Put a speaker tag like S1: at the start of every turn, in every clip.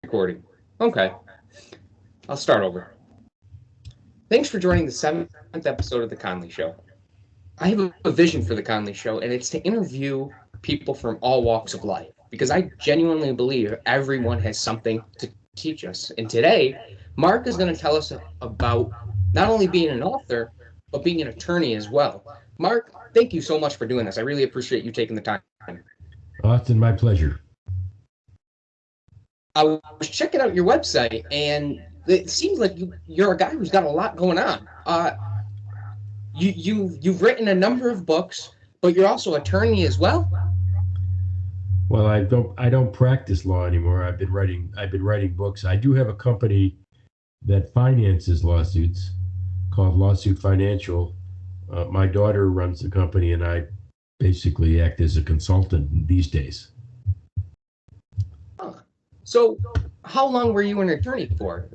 S1: recording. Okay, I'll start over. Thanks for joining the 7th episode of The Conley Show. I have a vision for The Conley Show, and it's to interview people from all walks of life, because I genuinely believe everyone has something to teach us. And today, Mark is going to tell us about not only being an author, but being an attorney as well. Mark, thank you so much for doing this. I really appreciate you taking the time.
S2: Austin, my pleasure.
S1: I was checking out your website, and it seems like you're a guy who's got a lot going on. You've written a number of books, but you're also an attorney as well.
S2: Well, I don't practice law anymore. I've been writing books. I do have a company that finances lawsuits called Lawsuit Financial. My daughter runs the company, and I basically act as a consultant these days.
S1: So, how long were you an attorney for?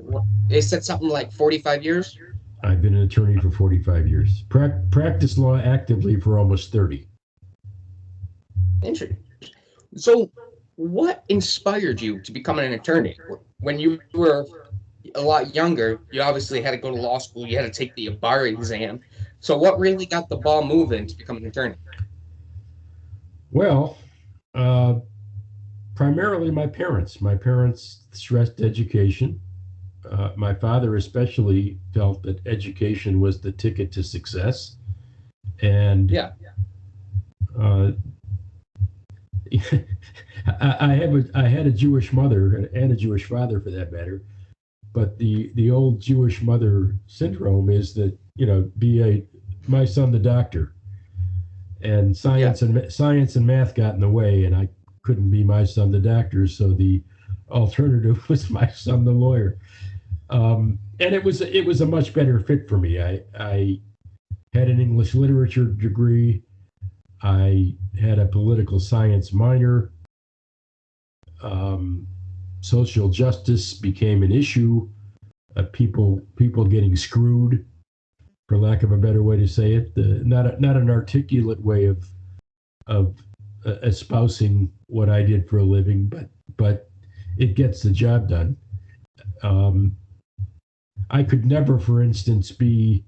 S1: Is that something like 45 years?
S2: I've been an attorney for 45 years. Practice law actively for almost 30.
S1: Interesting. So, what inspired you to become an attorney? When you were a lot younger, you obviously had to go to law school, you had to take the bar exam. So, what really got the ball moving to become an attorney?
S2: Well, primarily my parents. My parents stressed education. My father especially felt that education was the ticket to success. And
S1: yeah.
S2: I had a Jewish mother and a Jewish father for that matter. But the old Jewish mother syndrome is that, my son the doctor. And science and math got in the way, and I couldn't be my son the doctor, so the alternative was my son the lawyer. And it was a much better fit for me. I had an English literature degree. I had a political science minor. Social justice became an issue. People getting screwed, for lack of a better way to say it. Not an articulate way of espousing what I did for a living, but it gets the job done. I could never, for instance, be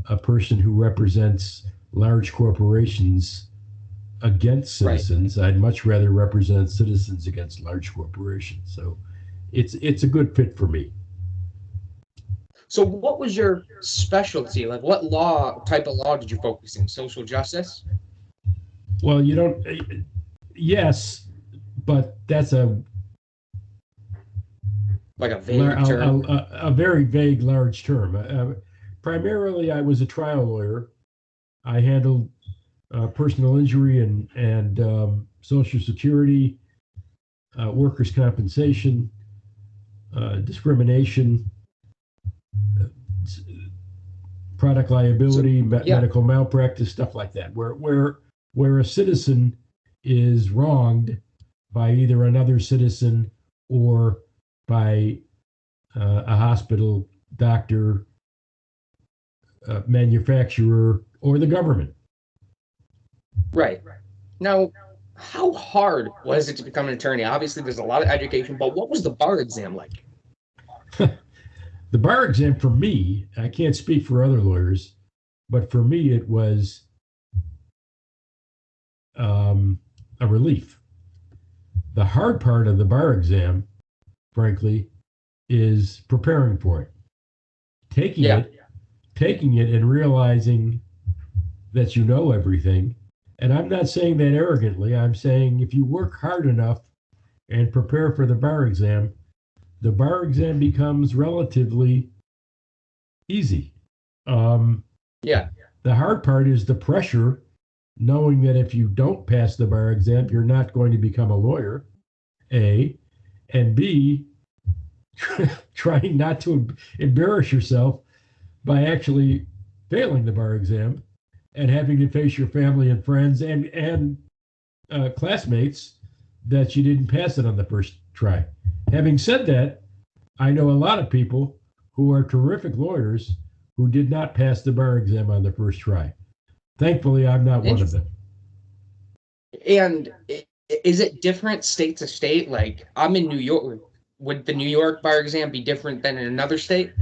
S2: a person who represents large corporations against citizens. Right. I'd much rather represent citizens against large corporations. So it's a good fit for me.
S1: So what was your specialty? Like, what type of law did you focus in? Social justice?
S2: Well, yes, but that's a
S1: vague term.
S2: A very vague, large term. Primarily, I was a trial lawyer. I handled personal injury and Social Security, workers' compensation, discrimination, product liability, medical malpractice, stuff like that, where a citizen is wronged by either another citizen or by a hospital, doctor, manufacturer, or the government.
S1: Right. Now, how hard was it to become an attorney? Obviously, there's a lot of education, but what was the bar exam like?
S2: The bar exam for me, I can't speak for other lawyers, but for me it was a relief. The hard part of the bar exam, frankly, is preparing for it. Taking it and realizing that you know everything. And I'm not saying that arrogantly. I'm saying if you work hard enough and prepare for the bar exam becomes relatively easy. The hard part is the pressure, knowing that if you don't pass the bar exam, you're not going to become a lawyer, A, and B, trying not to embarrass yourself by actually failing the bar exam and having to face your family and friends and classmates that you didn't pass it on the first try. Having said that, I know a lot of people who are terrific lawyers who did not pass the bar exam on the first try. Thankfully, I'm not one of them.
S1: And is it different state to state? Like, I'm in New York. would the New York bar exam be different than in another state?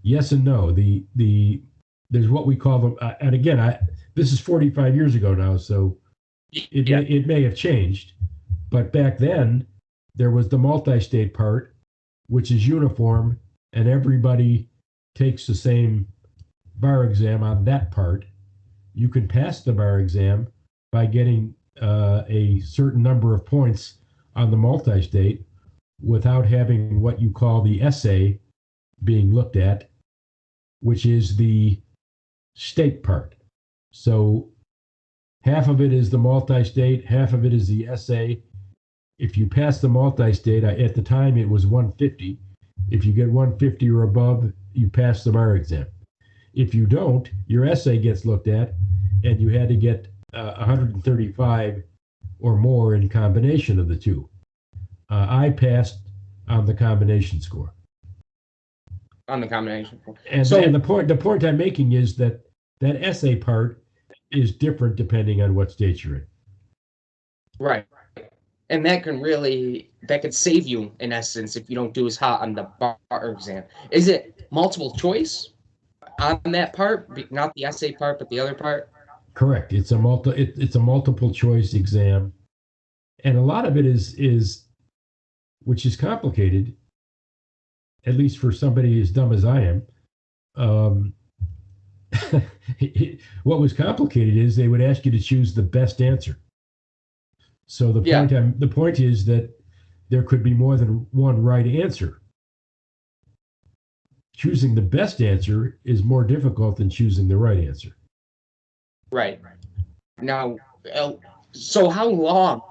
S2: Yes and no. There's what we call them, and again, this is 45 years ago now, so it may have changed. But back then, there was the multi-state part, which is uniform, and everybody takes the same bar exam on that part. You can pass the bar exam by getting a certain number of points on the multi-state without having what you call the essay being looked at, which is the state part. So half of it is the multi-state, half of it is the essay. If you pass the multi-state, at the time it was 150. If you get 150 or above, you pass the bar exam. If you don't, your essay gets looked at, and you had to get 135 or more in combination of the two. I passed on the combination score.
S1: On the combination.
S2: And the point I'm making is that essay part is different depending on what state you're in.
S1: Right. And that could save you, in essence, if you don't do as hot on the bar exam. Is it multiple choice on that part, not the essay part, but the other part?
S2: Correct. It's a multiple choice exam, and a lot of it is which is complicated, at least for somebody as dumb as I am. What was complicated is they would ask you to choose the best answer. So the point is that there could be more than one right answer. Choosing the best answer is more difficult than choosing the right answer.
S1: Right. Now, so how long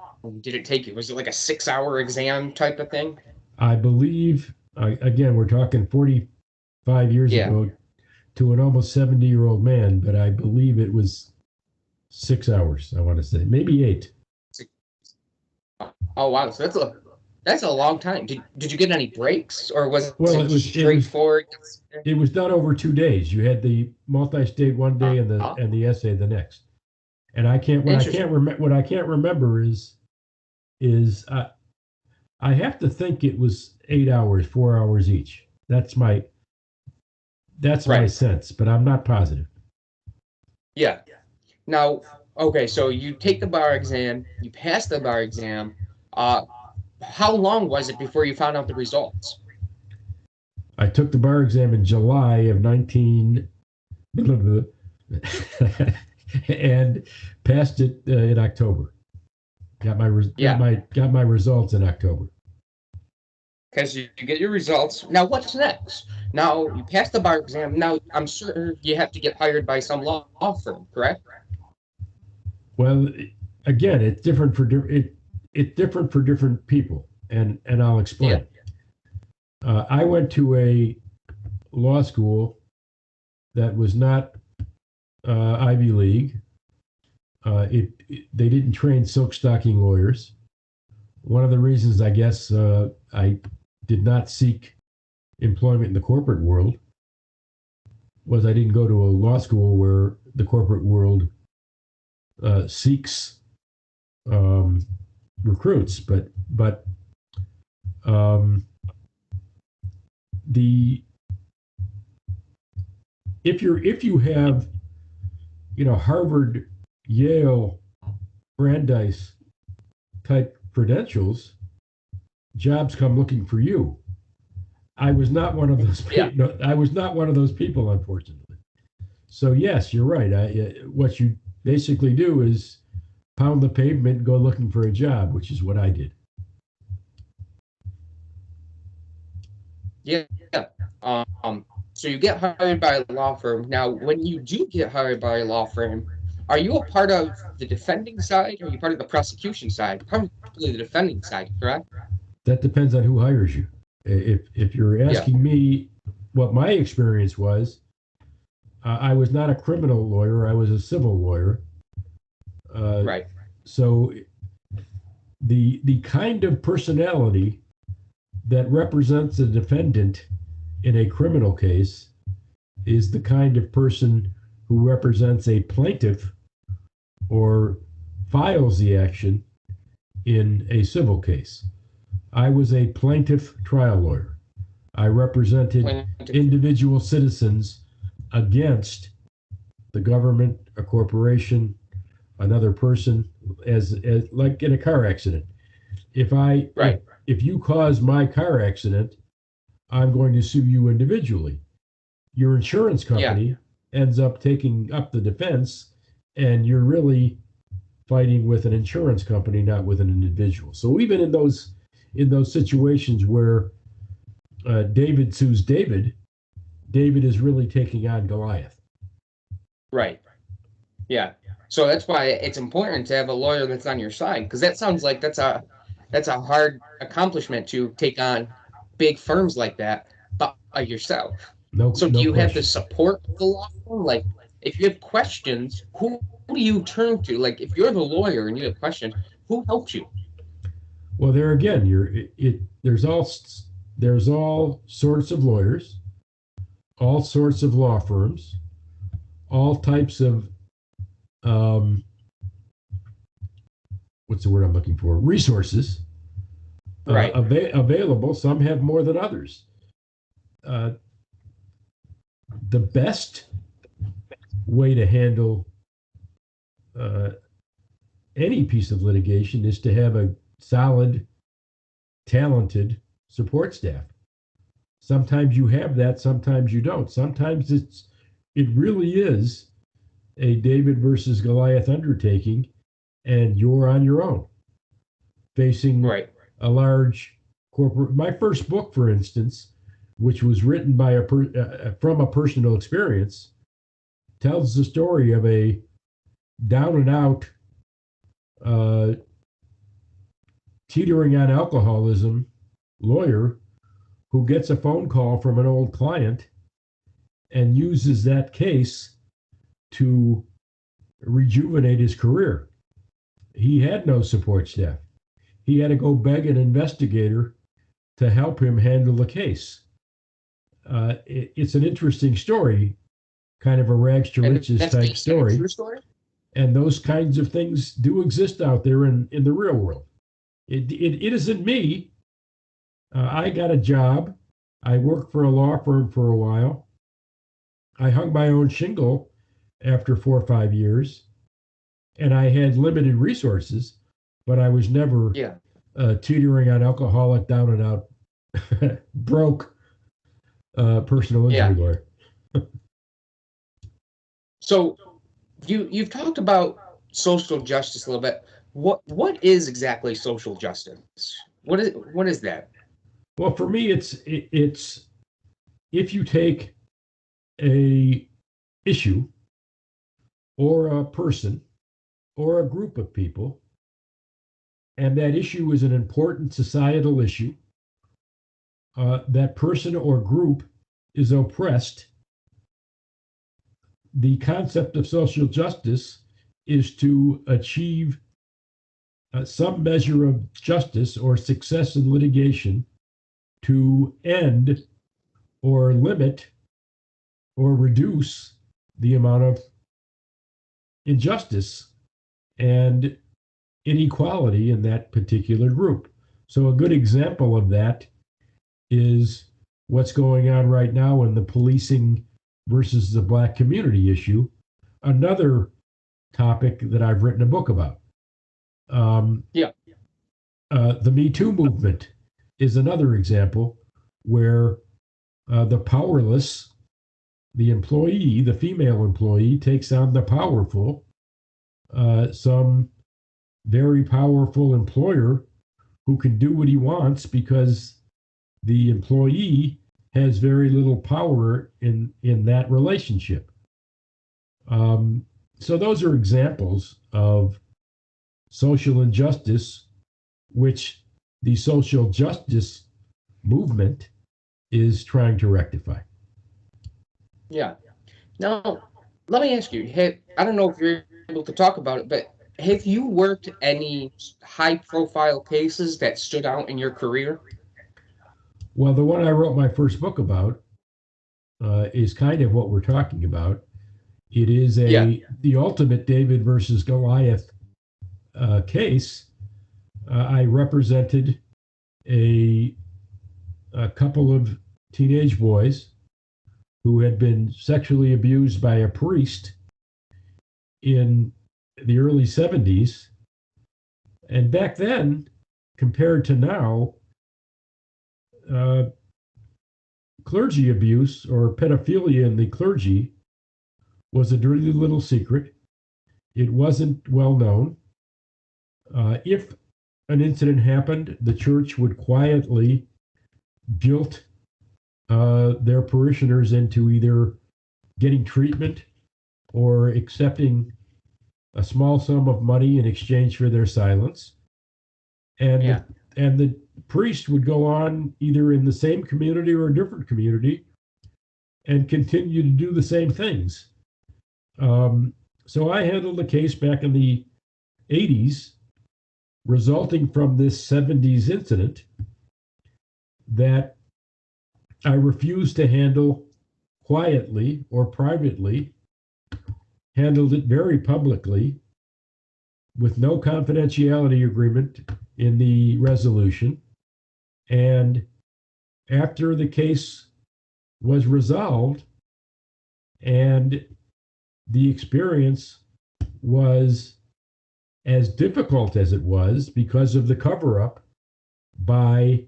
S1: did it take you? Was it like a 6-hour exam type of thing?
S2: I believe, again, we're talking 45 years ago to an almost 70-year-old man, but I believe it was 6 hours, I want to say, maybe 8.
S1: Oh, wow. So that's a long time. Did you get any breaks, or was
S2: it
S1: straightforward?
S2: It was done over 2 days. You had the multi-state one day and the essay the next. And what I can't remember is I have to think it was 8 hours, 4 hours each. That's my sense, but I'm not positive.
S1: Yeah. Now, okay, so you take the bar exam, you pass the bar exam. How long was it before you found out the results?
S2: I took the bar exam in July of 19 and passed it in October. Got my results in October.
S1: Because you get your results. Now, what's next? Now, you pass the bar exam. Now, I'm sure you have to get hired by some law firm, correct?
S2: Well, again, it's different for different people, and I'll explain. Yeah. I went to a law school that was not Ivy League. They didn't train silk stocking lawyers. One of the reasons, I guess, I did not seek employment in the corporate world was I didn't go to a law school where the corporate world seeks recruits, but if you have Harvard, Yale, Brandeis type credentials, jobs come looking for you. I was not one of those people. Yeah. No, I was not one of those people, unfortunately. So yes, you're right. What you basically do is pound the pavement and go looking for a job, which is what I did.
S1: Yeah. So you get hired by a law firm. Now, when you do get hired by a law firm, are you a part of the defending side, or are you part of the prosecution side? Probably the defending side, correct?
S2: That depends on who hires you. If you're asking me what my experience was, I was not a criminal lawyer. I was a civil lawyer.
S1: Right.
S2: So the kind of personality that represents a defendant in a criminal case is the kind of person who represents a plaintiff or files the action in a civil case. I was a plaintiff trial lawyer. I represented individual citizens against the government, a corporation, another person, as like in a car accident. If you cause my car accident, I'm going to sue you individually. Your insurance company ends up taking up the defense, and you're really fighting with an insurance company, not with an individual. So even in those situations where David sues David, David is really taking on Goliath.
S1: Right. Yeah. So that's why it's important to have a lawyer that's on your side, because that sounds like that's a hard accomplishment to take on big firms like that by yourself. So do you have the support of the law firm? Like, if you have questions, who do you turn to? Like, if you're the lawyer and you have questions, who helps you?
S2: Well, there again, there's all sorts of lawyers, all sorts of law firms, all types of what's the word I'm looking for? Resources available. Some have more than others. The best way to handle any piece of litigation is to have a solid, talented support staff. Sometimes you have that, sometimes you don't. Sometimes it really is a David versus Goliath undertaking, and you're on your own, facing a large corporate. My first book, for instance, which was written by from a personal experience, tells the story of a down and out, teetering on alcoholism lawyer who gets a phone call from an old client and uses that case to rejuvenate his career. He had no support staff. He had to go beg an investigator to help him handle the case. It's an interesting story, kind of a rags to riches type story. And those kinds of things do exist out there in the real world. It isn't me. I got a job. I worked for a law firm for a while. I hung my own shingle after 4 or 5 years, and I had limited resources, but I was never teetering on alcoholic, down and out, broke personal injury lawyer.
S1: So you've talked about social justice a little bit. What is exactly social justice? What is that?
S2: Well, for me, it's if you take a issue or a person or a group of people, and that issue is an important societal issue, that person or group is oppressed, the concept of social justice is to achieve some measure of justice or success in litigation to end or limit or reduce the amount of injustice and inequality in that particular group. So a good example of that is what's going on right now in the policing versus the Black community issue, another topic that I've written a book about. The Me Too movement is another example where the powerless, the employee, the female employee, takes on the powerful, some very powerful employer who can do what he wants because the employee has very little power in that relationship. So those are examples of social injustice, which the social justice movement is trying to rectify.
S1: Yeah. Now, let me ask you, I don't know if you're able to talk about it, but have you worked any high-profile cases that stood out in your career?
S2: Well, the one I wrote my first book about is kind of what we're talking about. It is the ultimate David versus Goliath case. I represented a couple of teenage boys who had been sexually abused by a priest in the early 70s. And back then, compared to now, clergy abuse or pedophilia in the clergy was a dirty little secret. It wasn't well known. If an incident happened, the church would quietly guilt their parishioners into either getting treatment or accepting a small sum of money in exchange for their silence. And the priest would go on either in the same community or a different community and continue to do the same things. So I handled a case back in the 80s resulting from this 70s incident that I refused to handle quietly or privately, handled it very publicly with no confidentiality agreement in the resolution. And after the case was resolved and the experience was as difficult as it was because of the cover-up by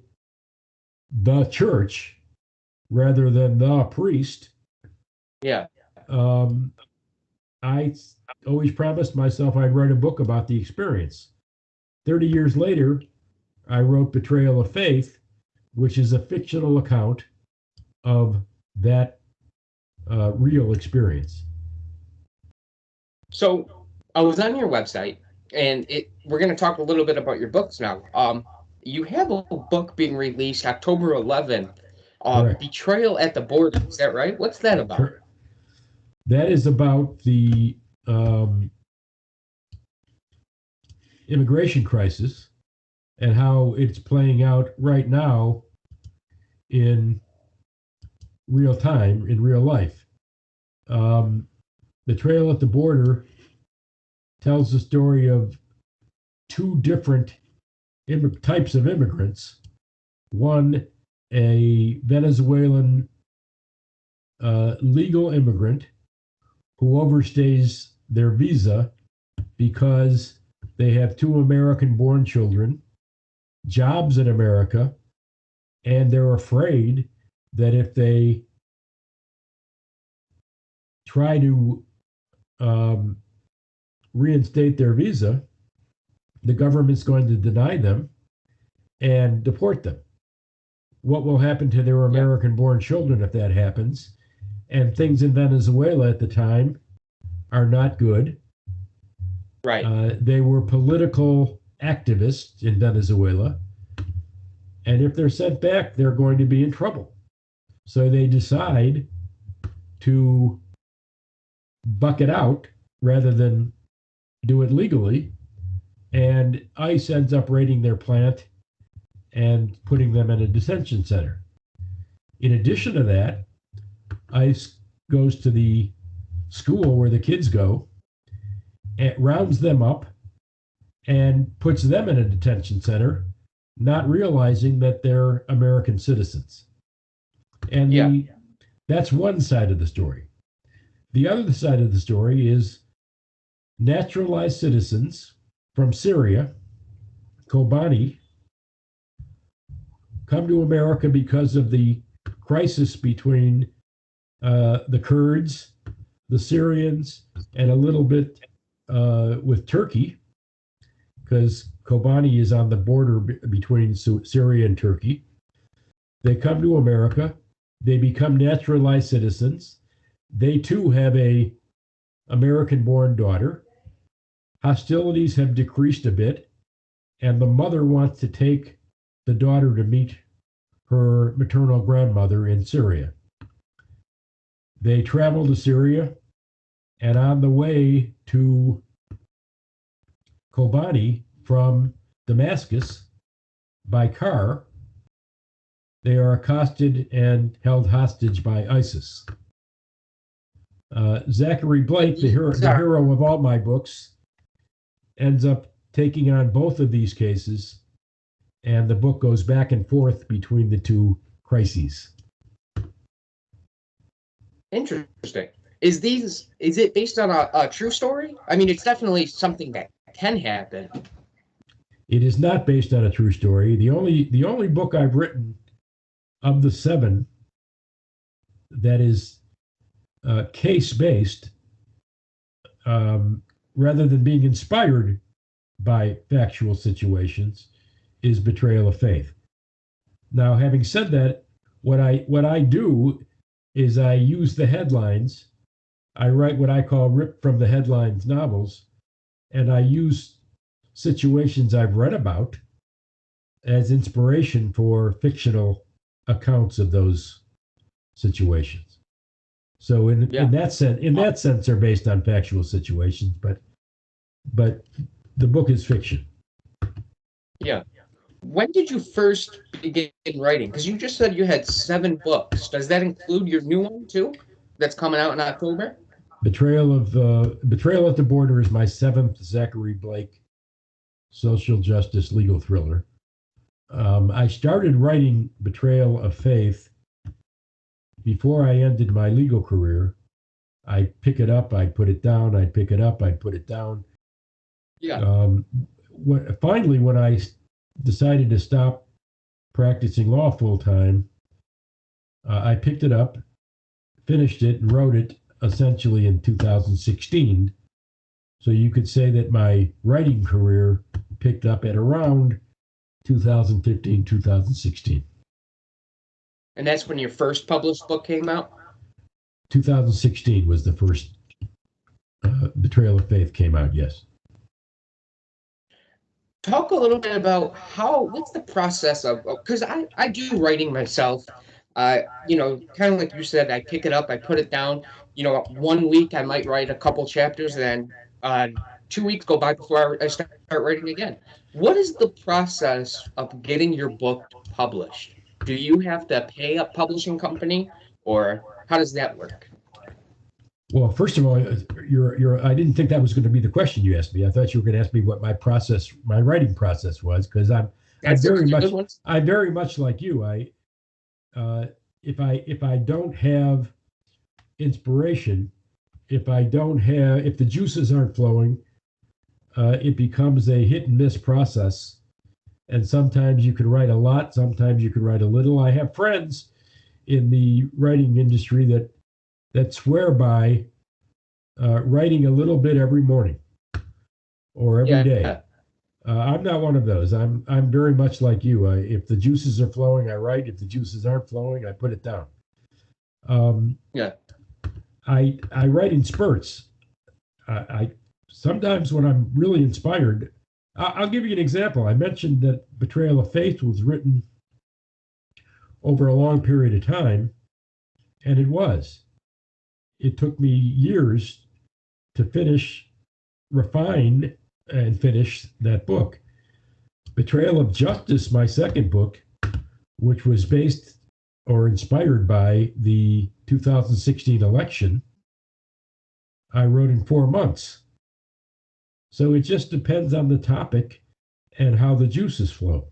S2: the church rather than the priest.
S1: Yeah.
S2: I always promised myself I'd write a book about the experience. 30 years later, I wrote Betrayal of Faith, which is a fictional account of that real experience.
S1: So I was on your website, and we're going to talk a little bit about your books now. You have a book being released October 11th, Betrayal at the Border. Is that right? What's that about?
S2: That is about the immigration crisis and how it's playing out right now in real time, in real life. Betrayal at the Border tells the story of two different types of immigrants. One, a Venezuelan legal immigrant who overstays their visa because they have two American-born children, jobs in America, and they're afraid that if they try to reinstate their visa, the government's going to deny them and deport them. What will happen to their American-born children if that happens? And things in Venezuela at the time are not good.
S1: Right.
S2: They were political activists in Venezuela. And if they're sent back, they're going to be in trouble. So they decide to buck it out rather than do it legally. And ICE ends up raiding their plant and putting them in a detention center. In addition to that, ICE goes to the school where the kids go, and rounds them up, and puts them in a detention center, not realizing that they're American citizens. And that's one side of the story. The other side of the story is naturalized citizens from Syria, Kobani, come to America because of the crisis between the Kurds, the Syrians, and a little bit with Turkey, because Kobani is on the border between Syria and Turkey. They come to America. They become naturalized citizens. They too have a American-born daughter. Hostilities have decreased a bit, and the mother wants to take the daughter to meet her maternal grandmother in Syria. They travel to Syria, and on the way to Kobani from Damascus by car, they are accosted and held hostage by ISIS. Zachary Blake, the hero of all my books, ends up taking on both of these cases and the book goes back and forth between the two crises.
S1: Interesting. Is it based on a true story? I mean, it's definitely something that can happen.
S2: It is not based on a true story. The only book I've written of the 7 that is case based, rather than being inspired by factual situations, is Betrayal of Faith. Now, having said that, what I do is I use the headlines. I write what I call rip from the headlines novels, and I use situations I've read about as inspiration for fictional accounts of those situations. So in that sense, they're based on factual situations, but the book is fiction.
S1: Yeah. When did you first begin writing? Because you just said you had 7 books. Does that include your new one too? That's coming out in October?
S2: Betrayal at the Border is my 7th Zachary Blake social justice legal thriller. I started writing Betrayal of Faith before I ended my legal career. I'd pick it up, I'd put it down, I'd pick it up, I'd put it down.
S1: Yeah.
S2: Finally, when I decided to stop practicing law full time, I picked it up, finished it, and wrote it essentially in 2016. So you could say that my writing career picked up at around 2015, 2016.
S1: And that's when your first published book came out?
S2: 2016 was the first Betrayal of Faith came out, yes.
S1: Talk a little bit about what's the process of, because I do writing myself. Kind of like you said, I pick it up, I put it down. 1 week I might write a couple chapters, and then 2 weeks go by before I start writing again. What is the process of getting your book published? Do you have to pay a publishing company, or how does that work?
S2: Well, first of all, I didn't think that was going to be the question you asked me. I thought you were going to ask me what my writing process was, because I'm very much like you. If I don't have inspiration, if the juices aren't flowing, it becomes a hit and miss process. And sometimes you can write a lot, sometimes you can write a little. I have friends in the writing industry that swear by writing a little bit every morning or every day. I'm not one of those. I'm very much like you. If the juices are flowing, I write. If the juices aren't flowing, I put it down. I write in spurts. I sometimes when I'm really inspired. I'll give you an example. I mentioned that Betrayal of Faith was written over a long period of time, and it was. It took me years to refine, and finish that book. Betrayal of Justice, my second book, which was based or inspired by the 2016 election, I wrote in 4 months. So it just depends on the topic and how the juices flow.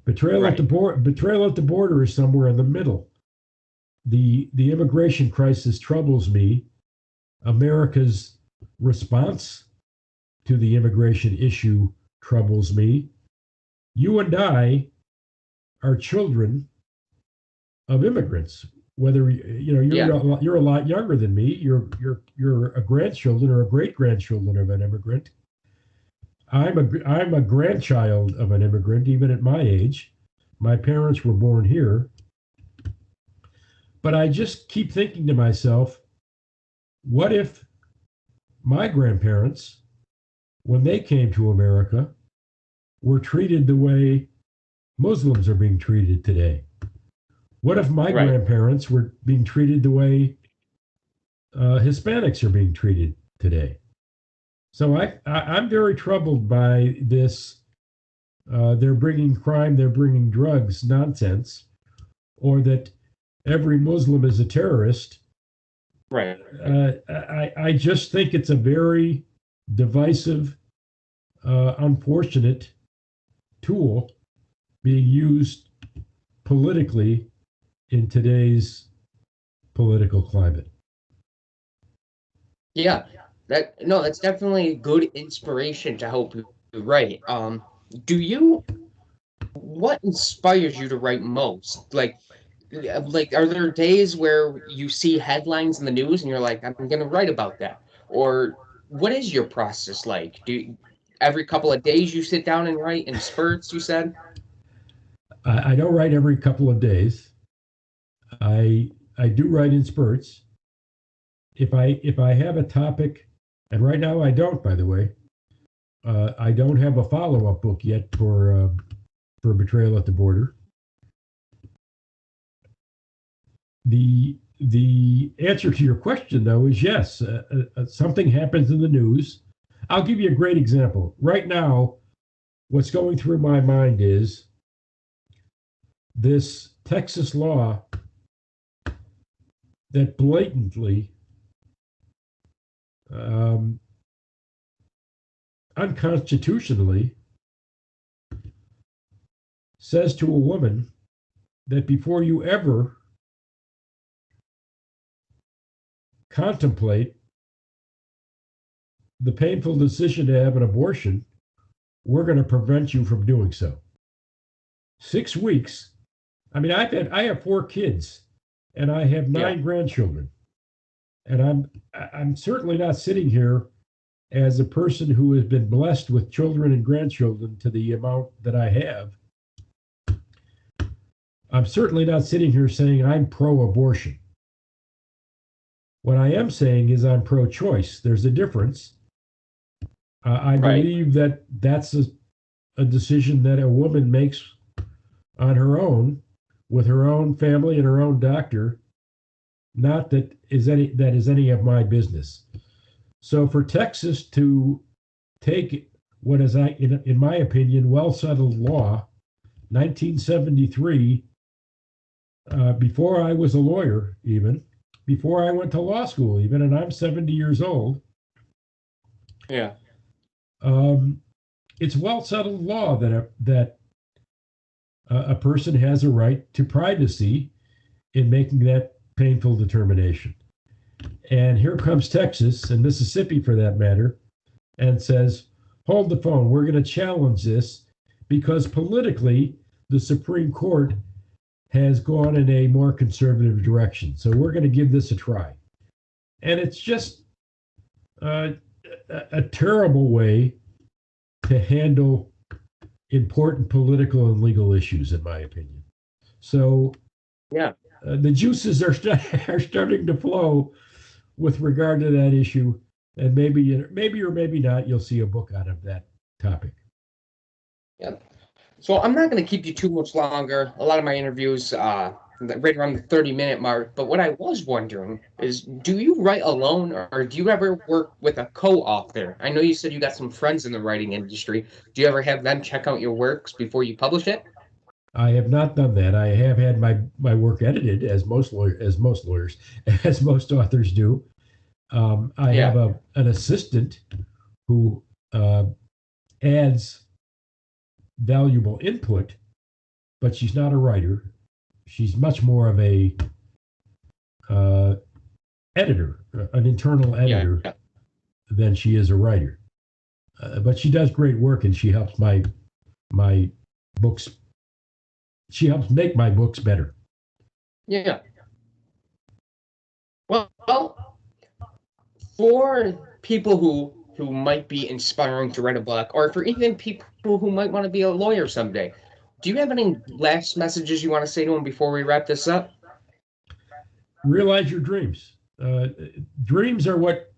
S2: Betrayal at the Border is somewhere in the middle. The immigration crisis troubles me. America's response to the immigration issue troubles me. You and I are children of immigrants. Whether you're a lot younger than me, you're a grandchildren or a great grandchildren of an immigrant. I'm a grandchild of an immigrant, even at my age. My parents were born here. But I just keep thinking to myself, what if my grandparents, when they came to America, were treated the way Muslims are being treated today? What if my grandparents were being treated the way Hispanics are being treated today? So I'm very troubled by this. They're bringing crime, they're bringing drugs nonsense, or that every Muslim is a terrorist.
S1: Right.
S2: I just think it's a very divisive, unfortunate tool being used politically in today's political climate.
S1: Yeah, that's definitely good inspiration to help you write. What inspires you to write most? Like, are there days where you see headlines in the news and you're like, I'm gonna write about that? Or what is your process like? Every couple of days you sit down and write in spurts, you said?
S2: I don't write every couple of days. I do write in spurts. If I have a topic, and right now I don't, by the way, I don't have a follow-up book yet for Betrayal at the Border. The answer to your question, though, is yes. Something happens in the news. I'll give you a great example. Right now, what's going through my mind is this Texas law that blatantly unconstitutionally says to a woman that before you ever contemplate the painful decision to have an abortion, we're going to prevent you from doing so. 6 weeks. I mean, I have 4 kids, and I have 9 grandchildren, and I'm certainly not sitting here as a person who has been blessed with children and grandchildren to the amount that I have. I'm certainly not sitting here saying I'm pro-abortion. What I am saying is I'm pro-choice. There's a difference. I believe that that's a decision that a woman makes on her own, with her own family and her own doctor. Not that is any of my business. So for Texas to take what is, in my opinion, well-settled law, 1973, before I was a lawyer, even before I went to law school, even, and I'm 70 years old.
S1: Yeah.
S2: It's well-settled law that a person has a right to privacy in making that painful determination. And here comes Texas and Mississippi, for that matter, and says, hold the phone, we're going to challenge this because politically the Supreme Court has gone in a more conservative direction. So we're going to give this a try. And it's just a terrible way to handle important political and legal issues, in my opinion. So the juices are starting to flow with regard to that issue, and maybe or maybe not, you'll see a book out of that topic.
S1: Yeah. So I'm not going to keep you too much longer. A lot of my interviews right around the 30-minute mark. But what I was wondering is, do you write alone, or do you ever work with a co-author? I know you said you got some friends in the writing industry. Do you ever have them check out your works before you publish it?
S2: I have not done that. I have had my work edited, as most authors do. I have an assistant who adds valuable input, but she's not a writer. She's much more of a editor, an internal editor, than she is a writer. But she does great work, and she helps my books. She helps make my books better.
S1: Yeah. Well, for people who might be inspiring to write a book, or for even people who might want to be a lawyer someday, do you have any last messages you want to say to them before we wrap this up?
S2: Realize your dreams. Dreams are what,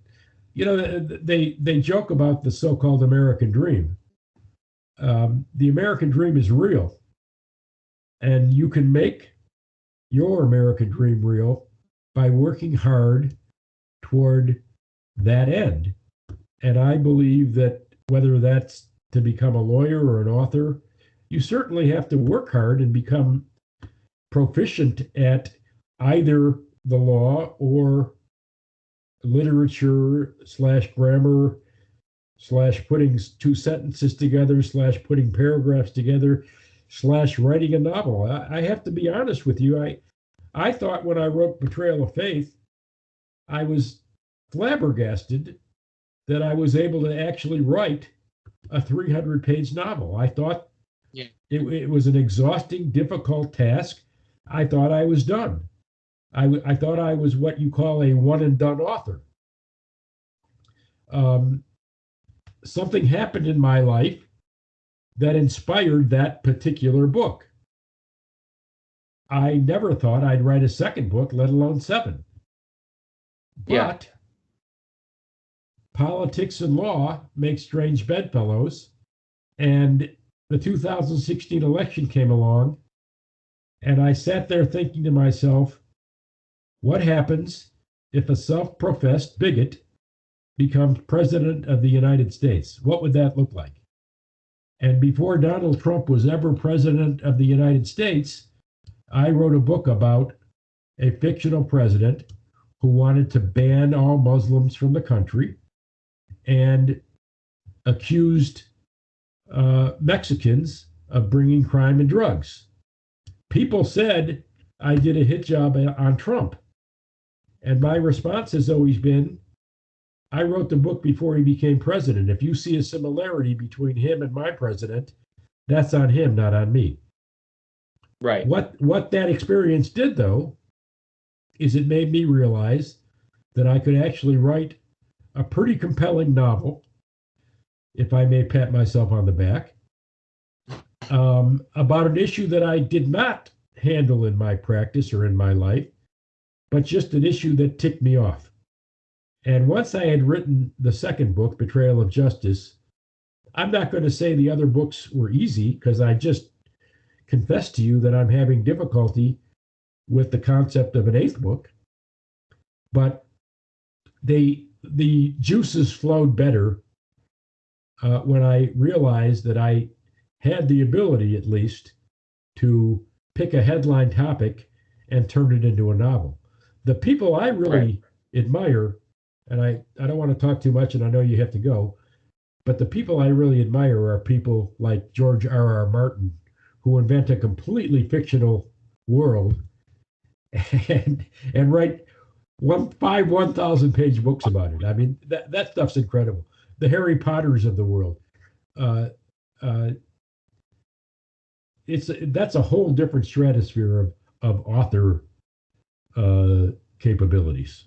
S2: they joke about the so-called American dream. The American dream is real. And you can make your American dream real by working hard toward that end. And I believe that whether that's to become a lawyer or an author, you certainly have to work hard and become proficient at either the law or literature / grammar / putting 2 sentences together / putting paragraphs together / writing a novel. I have to be honest with you. I thought when I wrote Betrayal of Faith, I was flabbergasted that I was able to actually write a 300-page novel. I thought it was an exhausting, difficult task. I thought I was done. I thought I was what you call a one-and-done author. Something happened in my life that inspired that particular book. I never thought I'd write a second book, let alone 7. But politics and law make strange bedfellows, and the 2016 election came along, and I sat there thinking to myself, what happens if a self-professed bigot becomes president of the United States? What would that look like? And before Donald Trump was ever president of the United States, I wrote a book about a fictional president who wanted to ban all Muslims from the country and accused Mexicans of bringing crime and drugs. People said I did a hit job on Trump. And my response has always been, I wrote the book before he became president. If you see a similarity between him and my president, that's on him, not on me.
S1: Right.
S2: What that experience did, though, is it made me realize that I could actually write a pretty compelling novel, if I may pat myself on the back, about an issue that I did not handle in my practice or in my life, but just an issue that ticked me off. And once I had written the second book, Betrayal of Justice, I'm not going to say the other books were easy, because I just confessed to you that I'm having difficulty with the concept of an 8th book. But the juices flowed better when I realized that I had the ability, at least, to pick a headline topic and turn it into a novel. The people I really admire, and I don't want to talk too much, and I know you have to go, but the people I really admire are people like George R.R. Martin, who invent a completely fictional world and write 1,000-page books about it. I mean, that stuff's incredible. The Harry Potters of the world. That's a whole different stratosphere of author capabilities.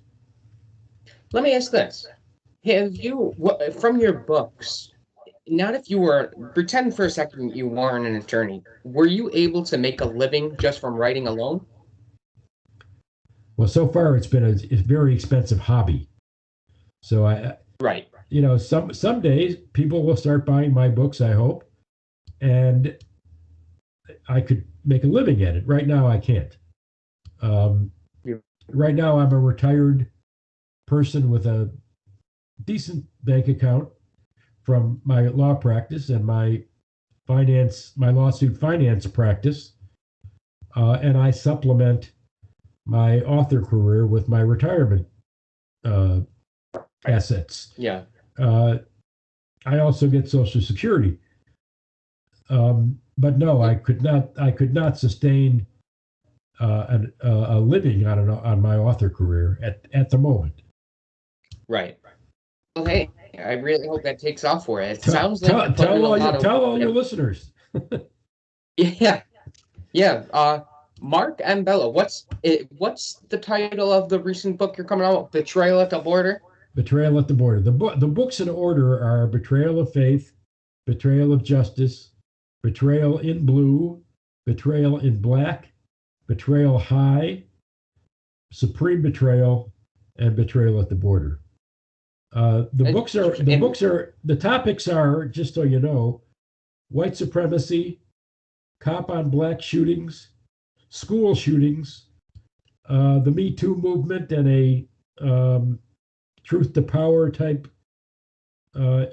S1: Let me ask this. Have you, from your books, not if you were, pretend for a second you weren't an attorney, were you able to make a living just from writing alone?
S2: Well, so far it's been a very expensive hobby. So some days people will start buying my books, I hope, and I could make a living at it. Right now, I can't. Right now, I'm a retired person with a decent bank account from my law practice and my lawsuit finance practice, and I supplement my author career with my retirement assets.
S1: Yeah.
S2: I also get Social Security, but no, I could not sustain a living on my author career at the moment.
S1: Right. Well, hey, I really hope that takes off for it. It sounds like
S2: tell all your listeners.
S1: Yeah. Mark and Bello, what's the title of the recent book you're coming out with? Betrayal at the Border?
S2: Betrayal at the Border. The books in order are Betrayal of Faith, Betrayal of Justice, Betrayal in Blue, Betrayal in Black, Betrayal High, Supreme Betrayal, and Betrayal at the Border. The topics are, just so you know, white supremacy, cop on black shootings, school shootings, the Me Too movement, and a truth to power type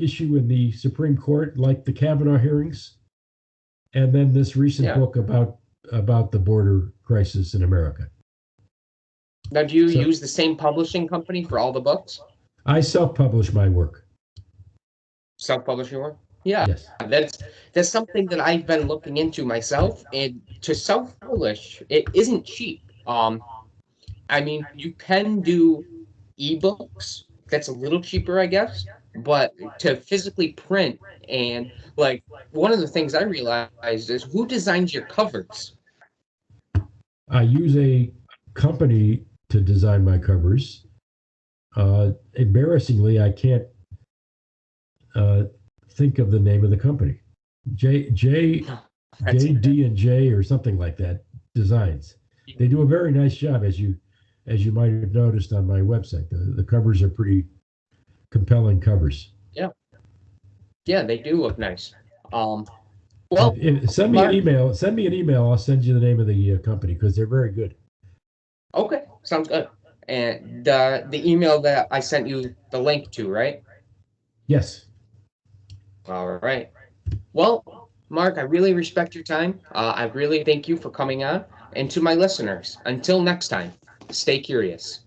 S2: issue in the Supreme Court, like the Kavanaugh hearings, and then this recent book about the border crisis in America.
S1: Now, do you use the same publishing company for all the books?
S2: I self-publish my work.
S1: Self-publish your work? Yeah,
S2: Yes.
S1: that's something that I've been looking into myself, and to self-publish, it isn't cheap. I mean, you can do ebooks. That's a little cheaper, I guess, but to physically print and like one of the things I realized is who designs your covers?
S2: I use a company to design my covers. Embarrassingly, I can't uh, think of the name of the company. J J
S1: That's
S2: J D and J or something like that designs. They do a very nice job, as you might have noticed on my website. The covers are pretty compelling covers.
S1: yeah, yeah, they do look nice. Um, well,
S2: Send me an
S1: Mark,
S2: email. Send me an email. I'll send you the name of the company because they're very good.
S1: okay, sounds good. And the email that I sent you the link to, right?
S2: Yes.
S1: All right. Well, Mark, I really respect your time. I really thank you for coming on. And to my listeners, until next time, stay curious.